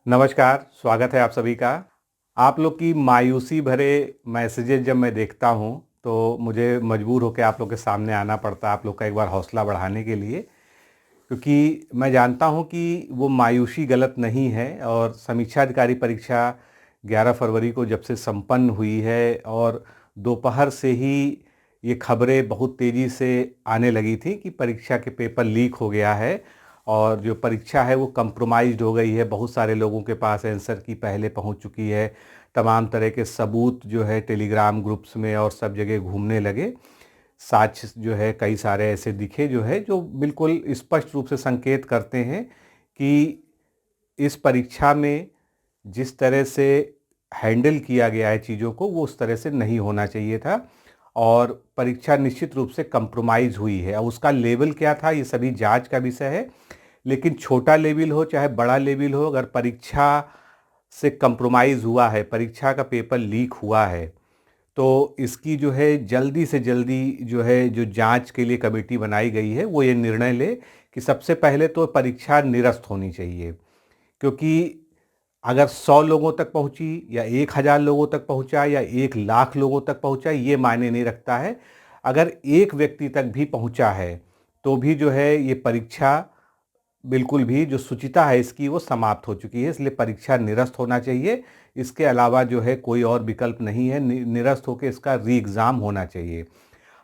नमस्कार, स्वागत है आप सभी का। आप लोग की मायूसी भरे मैसेजेस जब मैं देखता हूँ, तो मुझे मजबूर होकर आप लोग के सामने आना पड़ता है, आप लोग का एक बार हौसला बढ़ाने के लिए। क्योंकि मैं जानता हूँ कि वो मायूसी गलत नहीं है और समीक्षा अधिकारी परीक्षा 11 फरवरी को जब से संपन्न हुई है और दोपहर से ही ये खबरें बहुत तेज़ी से आने लगी थी कि परीक्षा के पेपर लीक हो गया है और जो परीक्षा है वो कंप्रोमाइज़्ड हो गई है। बहुत सारे लोगों के पास आंसर की पहले पहुंच चुकी है। तमाम तरह के सबूत जो है टेलीग्राम ग्रुप्स में और सब जगह घूमने लगे। साक्ष्य जो है कई सारे ऐसे दिखे जो है जो बिल्कुल स्पष्ट रूप से संकेत करते हैं कि इस परीक्षा में जिस तरह से हैंडल किया गया है चीज़ों को वो उस तरह से नहीं होना चाहिए था और परीक्षा निश्चित रूप से कंप्रोमाइज़ हुई है। अब उसका लेवल क्या था ये सभी जांच का विषय है, लेकिन छोटा लेवल हो चाहे बड़ा लेवल हो, अगर परीक्षा से कंप्रोमाइज़ हुआ है, परीक्षा का पेपर लीक हुआ है, तो इसकी जो है जल्दी से जल्दी जो है जो जांच के लिए कमेटी बनाई गई है वो ये निर्णय ले कि सबसे पहले तो परीक्षा निरस्त होनी चाहिए। क्योंकि अगर 100 लोगों तक पहुंची या 1000 लोगों तक पहुंचा या 1 लाख लोगों तक पहुंचा ये मायने नहीं रखता है। अगर एक व्यक्ति तक भी पहुंचा है तो भी जो है ये परीक्षा बिल्कुल भी जो शुचिता है इसकी वो समाप्त हो चुकी है, इसलिए परीक्षा निरस्त होना चाहिए। इसके अलावा जो है कोई और विकल्प नहीं है, निरस्त होकर इसका री एग्ज़ाम होना चाहिए।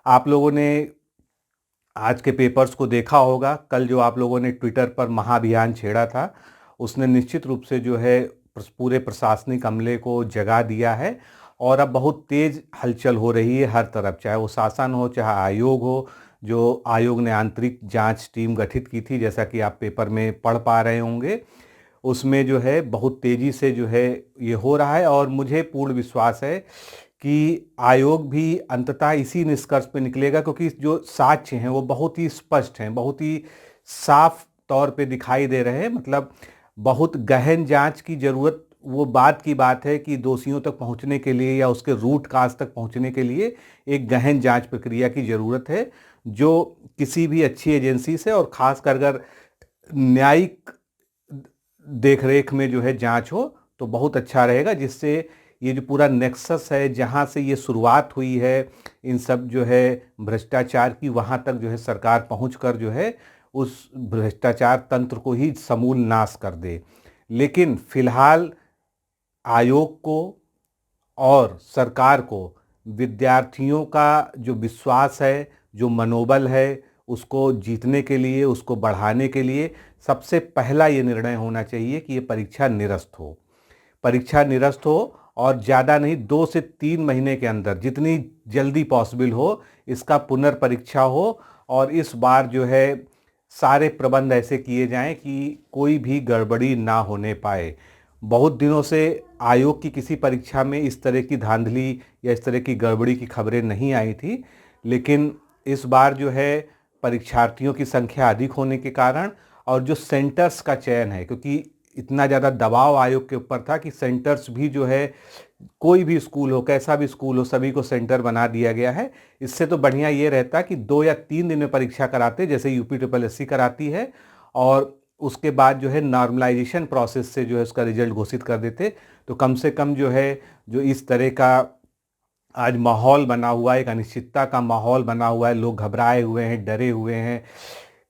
आप लोगों ने आज के पेपर्स को देखा होगा, कल जो आप लोगों ने ट्विटर पर महाअभियान छेड़ा था, उसने निश्चित रूप से जो है पूरे प्रशासनिक अमले को जगा दिया है और अब बहुत तेज़ हलचल हो रही है हर तरफ, चाहे वो शासन हो, चाहे आयोग हो। जो आयोग ने आंतरिक जांच टीम गठित की थी, जैसा कि आप पेपर में पढ़ पा रहे होंगे, उसमें जो है बहुत तेज़ी से जो है ये हो रहा है और मुझे पूर्ण विश्वास है कि आयोग भी अंततः इसी निष्कर्ष पे निकलेगा, क्योंकि जो साक्ष्य हैं वो बहुत ही स्पष्ट हैं, बहुत ही साफ तौर पे दिखाई दे रहे हैं। मतलब बहुत गहन जांच की ज़रूरत वो बात की बात है कि दोषियों तक पहुंचने के लिए या उसके रूट काज तक पहुंचने के लिए एक गहन जांच प्रक्रिया की ज़रूरत है, जो किसी भी अच्छी एजेंसी से और ख़ासकर अगर न्यायिक देखरेख में जो है जांच हो तो बहुत अच्छा रहेगा, जिससे ये जो पूरा नेक्सस है जहां से ये शुरुआत हुई है इन सब जो है भ्रष्टाचार की, वहां तक जो है सरकार पहुंचकर जो है उस भ्रष्टाचार तंत्र को ही समूल नाश कर दे। लेकिन फिलहाल आयोग को और सरकार को विद्यार्थियों का जो विश्वास है, जो मनोबल है, उसको जीतने के लिए, उसको बढ़ाने के लिए सबसे पहला ये निर्णय होना चाहिए कि ये परीक्षा निरस्त हो। परीक्षा निरस्त हो और ज़्यादा नहीं, 2 से 3 महीने के अंदर जितनी जल्दी पॉसिबल हो इसका पुनर्परीक्षा हो और इस बार जो है सारे प्रबंध ऐसे किए जाएं कि कोई भी गड़बड़ी ना होने पाए। बहुत दिनों से आयोग की किसी परीक्षा में इस तरह की धांधली या इस तरह की गड़बड़ी की खबरें नहीं आई थी, लेकिन इस बार जो है परीक्षार्थियों की संख्या अधिक होने के कारण और जो सेंटर्स का चयन है, क्योंकि इतना ज़्यादा दबाव आयोग के ऊपर था कि सेंटर्स भी जो है कोई भी स्कूल हो, कैसा भी स्कूल हो, सभी को सेंटर बना दिया गया है। इससे तो बढ़िया ये रहता कि 2 या 3 दिन में परीक्षा कराते जैसे यूपी ट्रिपल एससी कराती है और उसके बाद जो है नॉर्मलाइजेशन प्रोसेस से जो है उसका रिजल्ट घोषित कर देते, तो कम से कम जो है जो इस तरह का आज माहौल बना हुआ है, एक अनिश्चितता का माहौल बना हुआ है, लोग घबराए हुए हैं, डरे हुए हैं।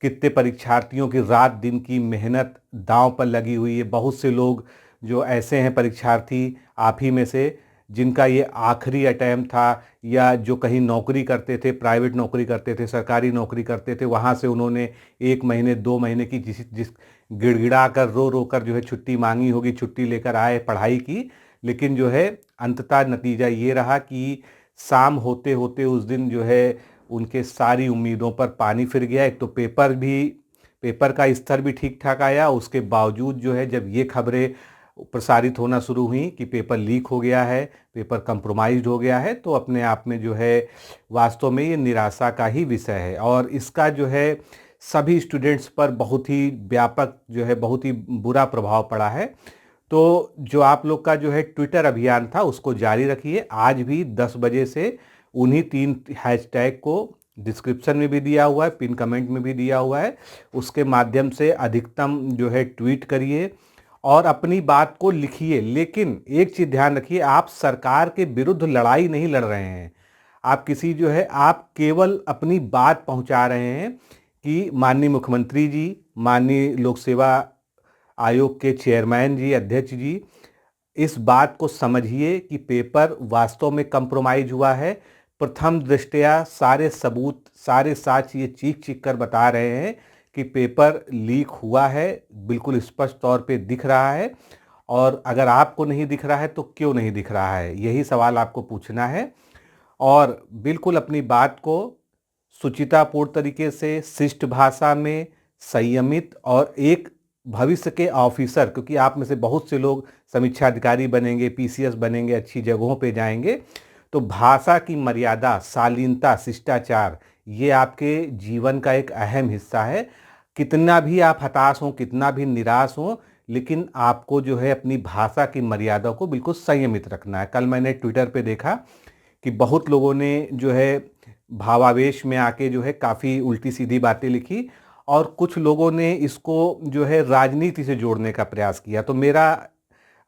कितने परीक्षार्थियों की रात दिन की मेहनत दांव पर लगी हुई है। बहुत से लोग जो ऐसे हैं परीक्षार्थी आप ही में से, जिनका ये आखिरी अटैम्प्ट था या जो कहीं नौकरी करते थे, प्राइवेट नौकरी करते थे, सरकारी नौकरी करते थे, वहाँ से उन्होंने 1 महीने 2 महीने की जिस जिस गिड़गिड़ा कर रो रो कर जो है छुट्टी मांगी होगी, छुट्टी लेकर आए, पढ़ाई की, लेकिन जो है अंततः नतीजा ये रहा कि शाम होते होते उस दिन जो है उनके सारी उम्मीदों पर पानी फिर गया। एक तो पेपर का स्तर भी ठीक ठाक आया, उसके बावजूद जो है जब ये खबरें प्रसारित होना शुरू हुई कि पेपर लीक हो गया है, पेपर कंप्रोमाइज्ड हो गया है, तो अपने आप में जो है वास्तव में ये निराशा का ही विषय है और इसका जो है सभी स्टूडेंट्स पर बहुत ही व्यापक जो है बहुत ही बुरा प्रभाव पड़ा है। तो जो आप लोग का जो है ट्विटर अभियान था उसको जारी रखिए। आज भी 10 बजे से उन्हीं 3 हैशटैग को डिस्क्रिप्शन में भी दिया हुआ है, पिन कमेंट में भी दिया हुआ है, उसके माध्यम से अधिकतम जो है ट्वीट करिए और अपनी बात को लिखिए, लेकिन एक चीज़ ध्यान रखिए, आप सरकार के विरुद्ध लड़ाई नहीं लड़ रहे हैं। आप किसी जो है, आप केवल अपनी बात पहुंचा रहे हैं कि माननीय मुख्यमंत्री जी, माननीय लोक सेवा आयोग के चेयरमैन जी, अध्यक्ष जी, इस बात को समझिए कि पेपर वास्तव में कंप्रोमाइज हुआ है। प्रथम दृष्टया सारे सबूत, सारे साक्ष्य ये चीख चीख कर बता रहे हैं कि पेपर लीक हुआ है, बिल्कुल स्पष्ट तौर पे दिख रहा है। और अगर आपको नहीं दिख रहा है तो क्यों नहीं दिख रहा है, यही सवाल आपको पूछना है। और बिल्कुल अपनी बात को सुचितापूर्ण तरीके से, शिष्ट भाषा में, संयमित, और एक भविष्य के ऑफिसर, क्योंकि आप में से बहुत से लोग समीक्षा अधिकारी बनेंगे, पीसीएस बनेंगे, अच्छी जगहों पे जाएंगे, तो भाषा की मर्यादा, शालीनता, शिष्टाचार, ये आपके जीवन का एक अहम हिस्सा है। कितना भी आप हताश हों, कितना भी निराश हों, लेकिन आपको जो है अपनी भाषा की मर्यादा को बिल्कुल संयमित रखना है। कल मैंने ट्विटर पे देखा कि बहुत लोगों ने जो है भावावेश में आके जो है काफ़ी उल्टी सीधी बातें लिखी, और कुछ लोगों ने इसको जो है राजनीति से जोड़ने का प्रयास किया। तो मेरा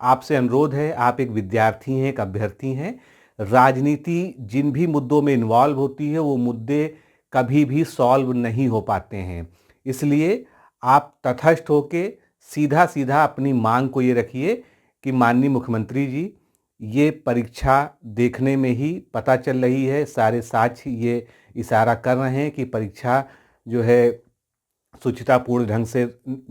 आपसे अनुरोध है, आप एक विद्यार्थी हैं, एक अभ्यर्थी हैं, राजनीति जिन भी मुद्दों में इन्वॉल्व होती है वो मुद्दे कभी भी सॉल्व नहीं हो पाते हैं। इसलिए आप तटस्थ होके सीधा सीधा अपनी मांग को ये रखिए कि माननीय मुख्यमंत्री जी, ये परीक्षा देखने में ही पता चल रही है, सारे साक्ष्य ये इशारा कर रहे हैं कि परीक्षा जो है सुचितापूर्ण ढंग से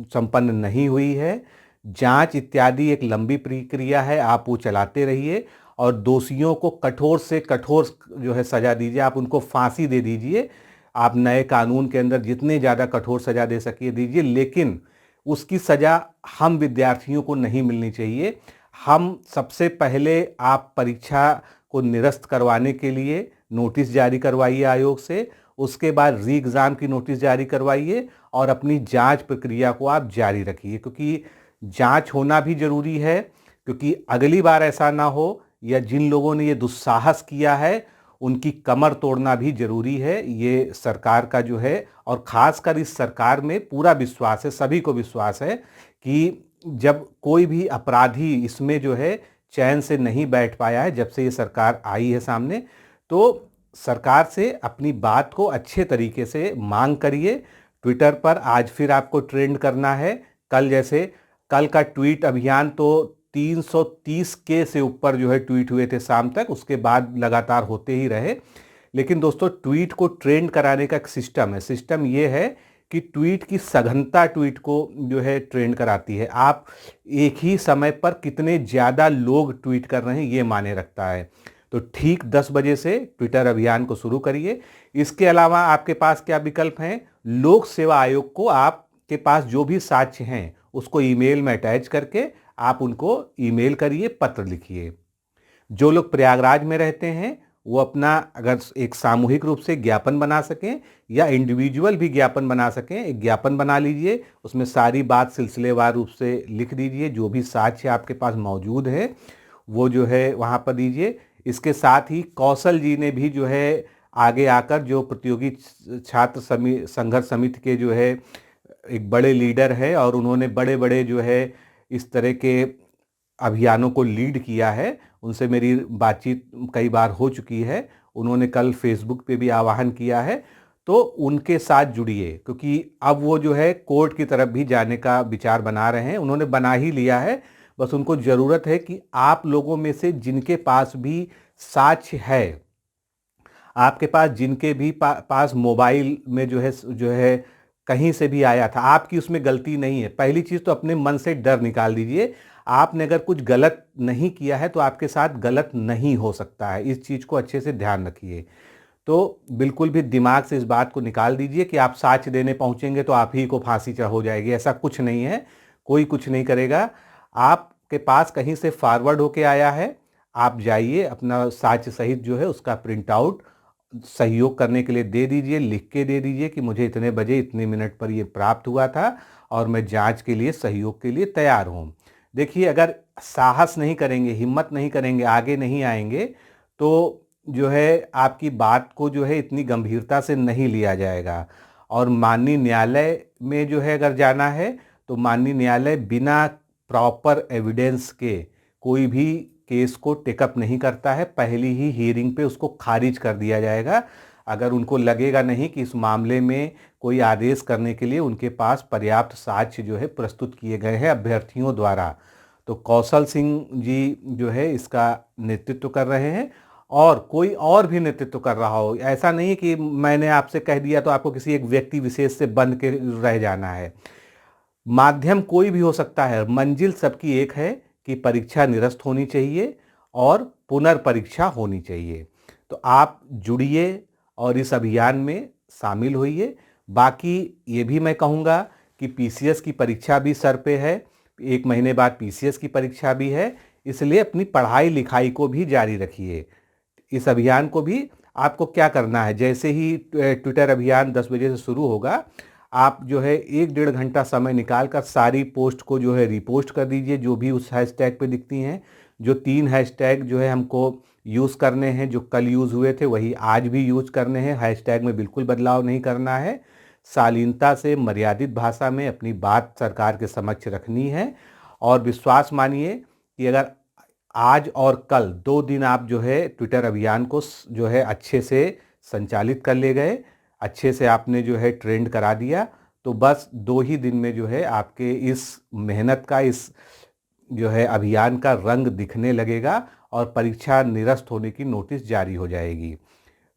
संपन्न नहीं हुई है। जांच इत्यादि एक लंबी प्रक्रिया है, आप वो चलाते रहिए, और दोषियों को कठोर से कठोर जो है सजा दीजिए, आप उनको फांसी दे दीजिए। आप नए कानून के अंदर जितने ज़्यादा कठोर सजा दे सकिए दीजिए, लेकिन उसकी सजा हम विद्यार्थियों को नहीं मिलनी चाहिए। हम सबसे पहले आप परीक्षा को निरस्त करवाने के लिए नोटिस जारी करवाइए आयोग से, उसके बाद री एग्ज़ाम की नोटिस जारी करवाइए, और अपनी जांच प्रक्रिया को आप जारी रखिए, क्योंकि जांच होना भी ज़रूरी है, क्योंकि अगली बार ऐसा ना हो, या जिन लोगों ने ये दुस्साहस किया है उनकी कमर तोड़ना भी जरूरी है। ये सरकार का जो है, और ख़ासकर इस सरकार में पूरा विश्वास है, सभी को विश्वास है कि जब कोई भी अपराधी इसमें जो है चैन से नहीं बैठ पाया है, जब से ये सरकार आई है सामने, तो सरकार से अपनी बात को अच्छे तरीके से मांग करिए। ट्विटर पर आज फिर आपको ट्रेंड करना है, कल जैसे कल का ट्वीट अभियान तो 330 के से ऊपर जो है ट्वीट हुए थे शाम तक, उसके बाद लगातार होते ही रहे। लेकिन दोस्तों, ट्वीट को ट्रेंड कराने का एक सिस्टम है। सिस्टम ये है कि ट्वीट की सघनता ट्वीट को जो है ट्रेंड कराती है। आप एक ही समय पर कितने ज़्यादा लोग ट्वीट कर रहे हैं ये मायने रखता है। तो ठीक 10 बजे से ट्विटर अभियान को शुरू करिए। इसके अलावा आपके पास क्या विकल्प हैं? लोक सेवा आयोग को आपके पास जो भी साक्ष्य हैं उसको ईमेल में अटैच करके आप उनको ईमेल करिए, पत्र लिखिए। जो लोग प्रयागराज में रहते हैं वो अपना अगर एक सामूहिक रूप से ज्ञापन बना सकें या इंडिविजुअल भी ज्ञापन बना सकें, एक ज्ञापन बना लीजिए, उसमें सारी बात सिलसिलेवार रूप से लिख दीजिए, जो भी साक्ष्य आपके पास मौजूद है वो जो है वहाँ पर दीजिए। इसके साथ ही कौशल जी ने भी जो है आगे आकर, जो प्रतियोगी छात्र संघर्ष समिति के जो है एक बड़े लीडर है, और उन्होंने बड़े बड़े जो है इस तरह के अभियानों को लीड किया है, उनसे मेरी बातचीत कई बार हो चुकी है। उन्होंने कल फेसबुक पे भी आह्वान किया है, तो उनके साथ जुड़िए, क्योंकि अब वो जो है कोर्ट की तरफ भी जाने का विचार बना रहे हैं। उन्होंने बना ही लिया है, बस उनको ज़रूरत है कि आप लोगों में से जिनके पास भी साक्ष्य है, आपके पास जिनके भी पास मोबाइल में जो है कहीं से भी आया था, आपकी उसमें गलती नहीं है। पहली चीज़ तो अपने मन से डर निकाल दीजिए। आपने अगर कुछ गलत नहीं किया है तो आपके साथ गलत नहीं हो सकता है, इस चीज़ को अच्छे से ध्यान रखिए। तो बिल्कुल भी दिमाग से इस बात को निकाल दीजिए कि आप साक्ष्य देने पहुंचेंगे तो आप ही को फांसी हो जाएगी, ऐसा कुछ नहीं है। कोई कुछ नहीं करेगा। आपके पास कहीं से फॉरवर्ड होके आया है, आप जाइए अपना साक्ष्य सहित जो है उसका प्रिंट आउट सहयोग करने के लिए दे दीजिए, लिख के दे दीजिए कि मुझे इतने बजे इतने मिनट पर ये प्राप्त हुआ था और मैं जांच के लिए, सहयोग के लिए तैयार हूँ। देखिए, अगर साहस नहीं करेंगे, हिम्मत नहीं करेंगे, आगे नहीं आएंगे, तो जो है आपकी बात को जो है इतनी गंभीरता से नहीं लिया जाएगा। और माननीय न्यायालय में जो है अगर जाना है तो माननीय न्यायालय बिना प्रॉपर एविडेंस के कोई भी केस को टेकअप नहीं करता है। पहली ही हियरिंग पे उसको खारिज कर दिया जाएगा अगर उनको लगेगा नहीं कि इस मामले में कोई आदेश करने के लिए उनके पास पर्याप्त साक्ष्य जो है प्रस्तुत किए गए हैं अभ्यर्थियों द्वारा। तो कौशल सिंह जी जो है इसका नेतृत्व कर रहे हैं और कोई और भी नेतृत्व कर रहा हो। ऐसा नहीं कि मैंने आपसे कह दिया तो आपको किसी एक व्यक्ति विशेष से बंध के रह जाना है। माध्यम कोई भी हो सकता है, मंजिल सबकी एक है कि परीक्षा निरस्त होनी चाहिए और पुनर्परीक्षा होनी चाहिए। तो आप जुड़िए और इस अभियान में शामिल होइए। बाकी ये भी मैं कहूँगा कि पीसीएस की परीक्षा भी सर पे है, 1 महीने बाद पीसीएस की परीक्षा भी है, इसलिए अपनी पढ़ाई लिखाई को भी जारी रखिए। इस अभियान को भी आपको क्या करना है, जैसे ही ट्विटर अभियान 10 बजे से शुरू होगा, आप जो है 1-1.5 घंटा समय निकाल कर सारी पोस्ट को जो है रिपोस्ट कर दीजिए जो भी उस हैशटैग पे दिखती हैं। जो 3 हैशटैग जो है हमको यूज़ करने हैं, जो कल यूज़ हुए थे वही आज भी यूज़ करने हैं। हैशटैग में बिल्कुल बदलाव नहीं करना है। शालीनता से मर्यादित भाषा में अपनी बात सरकार के समक्ष रखनी है और विश्वास मानिए कि अगर आज और कल 2 दिन आप जो है ट्विटर अभियान को जो है अच्छे से संचालित कर ले गए, अच्छे से आपने जो है ट्रेंड करा दिया, तो बस 2 ही दिन में जो है आपके इस मेहनत का, इस जो है अभियान का रंग दिखने लगेगा और परीक्षा निरस्त होने की नोटिस जारी हो जाएगी।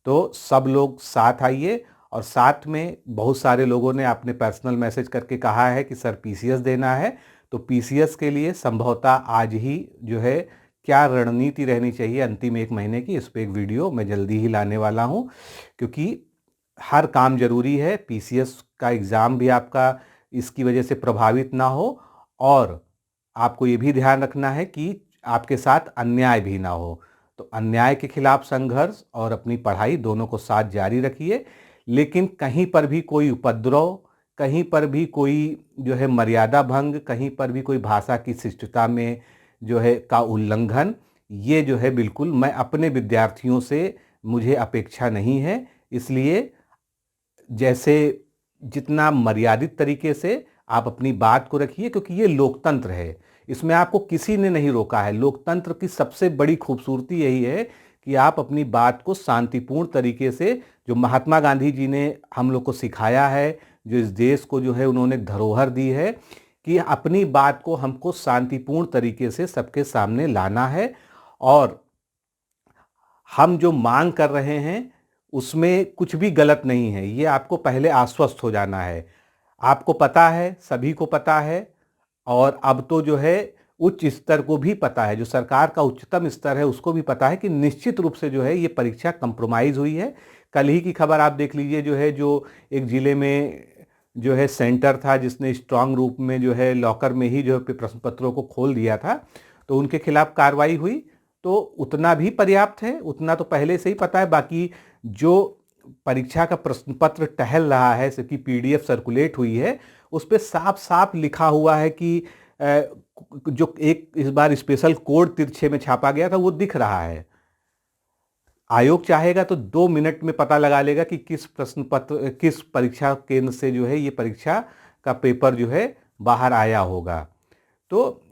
तो सब लोग साथ आइए। और साथ में बहुत सारे लोगों ने आपने पर्सनल मैसेज करके कहा है कि सर पीसीएस देना है, तो पीसीएस के लिए संभवतः आज ही जो है क्या रणनीति रहनी चाहिए अंतिम 1 महीने की, इस पर एक वीडियो मैं जल्दी ही लाने वाला हूँ, क्योंकि हर काम जरूरी है। पीसीएस का एग्ज़ाम भी आपका इसकी वजह से प्रभावित ना हो और आपको ये भी ध्यान रखना है कि आपके साथ अन्याय भी ना हो। तो अन्याय के खिलाफ संघर्ष और अपनी पढ़ाई दोनों को साथ जारी रखिए, लेकिन कहीं पर भी कोई उपद्रव, कहीं पर भी कोई जो है मर्यादा भंग, कहीं पर भी कोई भाषा की शिष्टता में जो है का उल्लंघन, ये जो है बिल्कुल मैं अपने विद्यार्थियों से मुझे अपेक्षा नहीं है। इसलिए जैसे जितना मर्यादित तरीके से आप अपनी बात को रखिए, क्योंकि ये लोकतंत्र है, इसमें आपको किसी ने नहीं रोका है। लोकतंत्र की सबसे बड़ी खूबसूरती यही है कि आप अपनी बात को शांतिपूर्ण तरीके से, जो महात्मा गांधी जी ने हम लोग को सिखाया है, जो इस देश को जो है उन्होंने धरोहर दी है, कि अपनी बात को हमको शांतिपूर्ण तरीके से सबके सामने लाना है और हम जो मांग कर रहे हैं उसमें कुछ भी गलत नहीं है। ये आपको पहले आश्वस्त हो जाना है। आपको पता है, सभी को पता है, और अब तो जो है उच्च स्तर को भी पता है, जो सरकार का उच्चतम स्तर है उसको भी पता है कि निश्चित रूप से जो है ये परीक्षा कंप्रोमाइज़ हुई है। कल ही की खबर आप देख लीजिए, जो है जो एक ज़िले में जो है सेंटर था जिसने स्ट्रांग रूप में जो है लॉकर में ही जो है प्रश्न पत्रों को खोल दिया था, तो उनके खिलाफ कार्रवाई हुई। तो उतना भी पर्याप्त है, उतना तो पहले से ही पता है। बाकी जो परीक्षा का प्रश्न पत्र टहल रहा है, इसकी पीडीएफ सर्कुलेट हुई है, उस पर साफ साफ लिखा हुआ है कि जो एक इस बार स्पेशल कोड तिरछे में छापा गया था वो दिख रहा है। आयोग चाहेगा तो 2 मिनट में पता लगा लेगा कि किस प्रश्न पत्र, किस परीक्षा केंद्र से जो है ये परीक्षा का पेपर जो है बाहर आया होगा। तो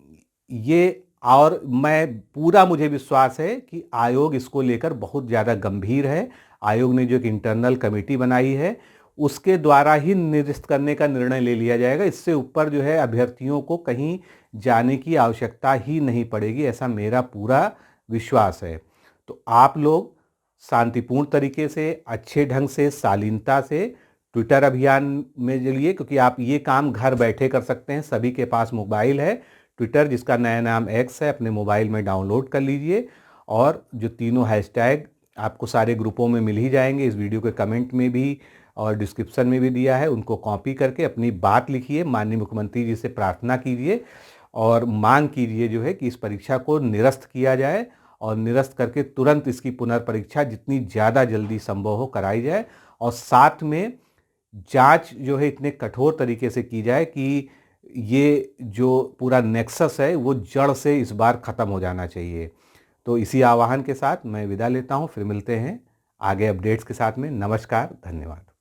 ये, और मुझे विश्वास है कि आयोग इसको लेकर बहुत ज़्यादा गंभीर है। आयोग ने जो एक इंटरनल कमेटी बनाई है उसके द्वारा ही निरस्त करने का निर्णय ले लिया जाएगा। इससे ऊपर जो है अभ्यर्थियों को कहीं जाने की आवश्यकता ही नहीं पड़ेगी, ऐसा मेरा पूरा विश्वास है। तो आप लोग शांतिपूर्ण तरीके से, अच्छे ढंग से, शालीनता से ट्विटर अभियान में जुड़िए, क्योंकि आप ये काम घर बैठे कर सकते हैं। सभी के पास मोबाइल है। ट्विटर, जिसका नया नाम एक्स है, अपने मोबाइल में डाउनलोड कर लीजिए और जो 3 हैशटैग आपको सारे ग्रुपों में मिल ही जाएंगे, इस वीडियो के कमेंट में भी और डिस्क्रिप्शन में भी दिया है, उनको कॉपी करके अपनी बात लिखिए, माननीय मुख्यमंत्री जी से प्रार्थना कीजिए और मांग कीजिए जो है कि इस परीक्षा को निरस्त किया जाए और निरस्त करके तुरंत इसकी पुनर्परीक्षा जितनी ज़्यादा जल्दी संभव हो कराई जाए। और साथ में जांच जो है इतने कठोर तरीके से की जाए कि ये जो पूरा नेक्सस है वो जड़ से इस बार ख़त्म हो जाना चाहिए। तो इसी आह्वान के साथ मैं विदा लेता हूँ, फिर मिलते हैं आगे अपडेट्स के साथ में। नमस्कार, धन्यवाद।